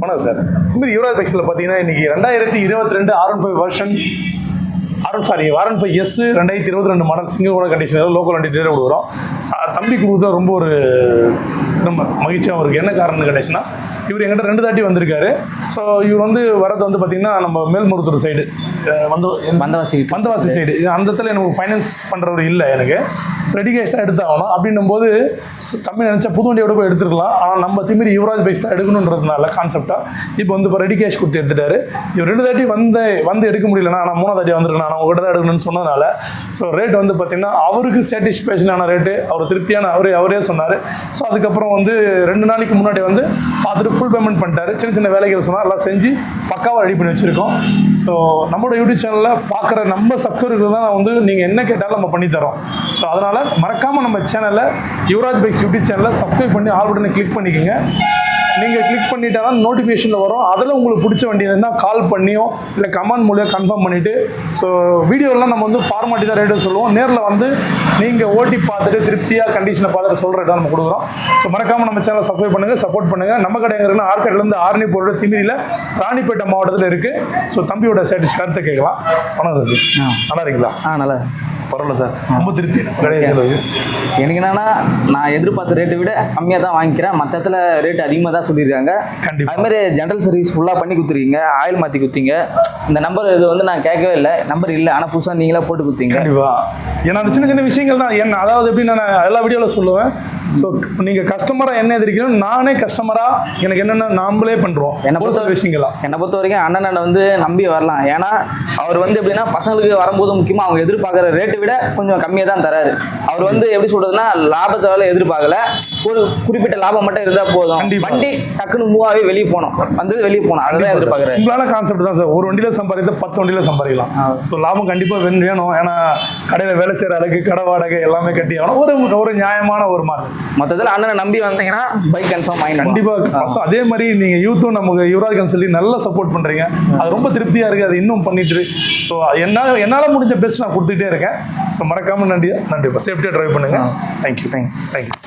வணக்கம் சார். இதுமாதிரி யுவராஜ் பைக்ஸில் பார்த்தீங்கன்னா இன்றைக்கி 2022 R15 version R15 S 2022 model சிங்ககோட கண்டிஷனர் லோக்கல் வண்டி டேரே கொடுக்குறோம். தம்பி கொடுத்தா ரொம்ப ஒரு ரொம்ப மகிழ்ச்சியாகவும் இருக்குது. என்ன காரணம்னு கேட்டீங்கன்னா இவர் எங்கிட்ட 2 தாட்டி வந்திருக்காரு. ஸோ இவர் வந்து வரது வந்து பார்த்திங்கன்னா நம்ம மேல்மருத்தூர் சைடு வந்தவாசி சைடு அந்த இடத்துல எனக்கு ஃபைனான்ஸ் பண்ணுறவர் இல்லை எனக்கு. ஸோ ரெடி கேஷ் தான் எடுத்தாகணும். அப்படின்னும் போது தம்பி நினச்சா புது வண்டியோட போய் எடுத்துருக்கலாம். ஆனால் நம்ம திமிரி யுவராஜ் பைக்ஸ் தான் எடுக்கணுன்றதுனால கான்செப்டாக இப்போ ரெடி கேஷ் கொடுத்து எடுத்துட்டாரு. இவர் 2 தாட்டி வந்து எடுக்க முடியலன்னா ஆனால் 3ஆவது தாட்டி வந்திருக்கேன் நான் உங்கள்கிட்ட தான் எடுக்கணும்னு சொன்னதுனால ஸோ ரேட் வந்து பார்த்திங்கன்னா அவருக்கு சாட்டிஸ்ஃபேக்ஷனான ரேட்டு, அவர் திருப்தியான அவரே சொன்னார். ஸோ அதுக்கப்புறம் வந்து 2 நாளைக்கு முன்னாடி வந்து பார்த்துட்டு ஃபுல் பேமெண்ட் பண்ணிட்டாரு. சின்ன சின்ன வேலைகள் சொன்னால் எல்லாம் செஞ்சு பக்காவாக ரெடி பண்ணி வச்சுருக்கோம். ஸோ நம்மளோட யூடியூப் சேனலில் பார்க்குற நம்ம சப்ஸ்கிரைபர்கள் தான் வந்து நீங்கள் என்ன கேட்டாலும் நம்ம பண்ணித்தரோம். ஸோ அதனால் மறக்காமல் நம்ம சேனலில் யுவராஜ் பைக்ஸ் யூடியூப் சேனலில் சப்ஸ்கிரைப் பண்ணி ஆல் பட்டனை கிளிக் பண்ணிக்கோங்க. நீங்கள் கிளிக் பண்ணிட்டாலும் நோட்டிஃபிகேஷனில் வரும். அதில் உங்களுக்கு பிடிச்ச வண்டி இருந்தால் கால் பண்ணியோ இல்லை கமெண்ட் மூலியம் கன்ஃபார்ம் பண்ணிவிட்டு ஸோ வீடியோலாம் நம்ம வந்து ஃபார்மாட்டி தான் ரேட்டு சொல்லுவோம். நேரில் வந்து நீங்கள் ஓட்டி பார்த்துட்டு திருப்தியாக கண்டிஷனை பார்த்துட்டு சொல்கிற ரேட்டாக நம்ம கொடுக்குறோம். ஸோ மறக்காமல் நம்ம சேனலை சப்ஸ்கிரைப் பண்ணுங்கள், சப்போர்ட் பண்ணுங்கள். நம்ம கடைங்கிறதுனா ஆர்கேட்லேருந்து ஆரணி போகிற திமிரியில் ராணிப்பேட்டை மாவட்டத்தில் இருக்குது. ஸோ தம்பியோட கருத்தை கேட்கலாம். வணக்கம் தம்பி, நல்லா இருக்கீங்களா? நல்லா பரவாயில்ல சார், ரொம்ப திருப்தி கிடையாது. எனக்கு என்னன்னா நான் எதிர்பார்த்த ரேட்டை விட கம்மியாக தான் வாங்கிக்கிறேன். மற்ற இடத்துல ரேட் அதிகமாக தான் சொல்லியிருக்காங்க. கண்டிப்பாக அதுமாதிரி ஜென்ரல் சர்வீஸ் ஃபுல்லாக பண்ணி கொடுத்துருக்கீங்க, ஆயில் மாற்றி கொடுத்தீங்க. இந்த நம்பர் இது வந்து நான் கேட்கவே இல்லை, நம்பர் இல்லை, ஆனால் புதுசாக நீங்களே போட்டு கொடுத்தீங்க. கண்டிப்பாக ஏன்னா அந்த சின்ன சின்ன விஷயங்கள் தான் என்ன, அதாவது எப்படி நான் எல்லா வீடியோவில் சொல்லுவேன். ஸோ நீங்கள் கஸ்டமராக என்ன எதிர்க்கணும், நானே கஸ்டமராக எனக்கு என்னென்ன நாமளே பண்ணுறோம். என்னை பொறுத்த வரைக்கும் அண்ணனை வந்து நம்பி வரலாம். ஏன்னா அவர் வந்து எப்படின்னா பசங்களுக்கு வரும்போது முக்கியமாக அவங்க எதிர்பார்க்குற ரேட்டை விட கொஞ்சம் கம்மியாக தான் தராரு. அவர் வந்து எப்படி சொல்கிறதுனா லாபத்தால் எதிர்பார்க்கல, ஒரு குறிப்பிட்ட லாபம் மட்டும் இருந்தால் போதும். வண்டி டக்குன்னு மூவாகவே வெளியே போனோம், வெளியே போனோம், அதுதான் எதிர்பார்க்குறேன். சிம்பிளான கான்செப்ட் தான் சார். ஒரு வண்டியில் சம்பாதித்த 10 வண்டியில் சம்பாதிக்கலாம். ஸோ லாபம் கண்டிப்பாக வேணும். ஏன்னா கடையில் வேலை செய்கிற அளவுக்கு கடை வாடகை எல்லாமே கட்டி ஆகணும். ஒரு நியாயமான ஒரு மாதிரி மொத்தத்தில் அண்ணனை நம்பி வந்தீங்கன்னா பைக் கன்ஃபார்ம் ஆகி கண்டிப்பாக. அதே மாதிரி நீங்கள் யூத்தும் நமக்கு யுவராஜ் கன்சல்டி நல்லா சப்போர்ட் பண்ணுறீங்க. அது ரொம்ப திருப்தியாக இருக்குது. அது இன்னும் பண்ணிட்டு ஸோ என்னால் முடிஞ்ச பெஸ்ட் நான் கொடுத்துட்டே இருக்கேன். ஸோ மறக்காமல் நன்றி. சேஃப்டியாக ட்ரைவ் பண்ணுங்கள். தேங்க்யூ.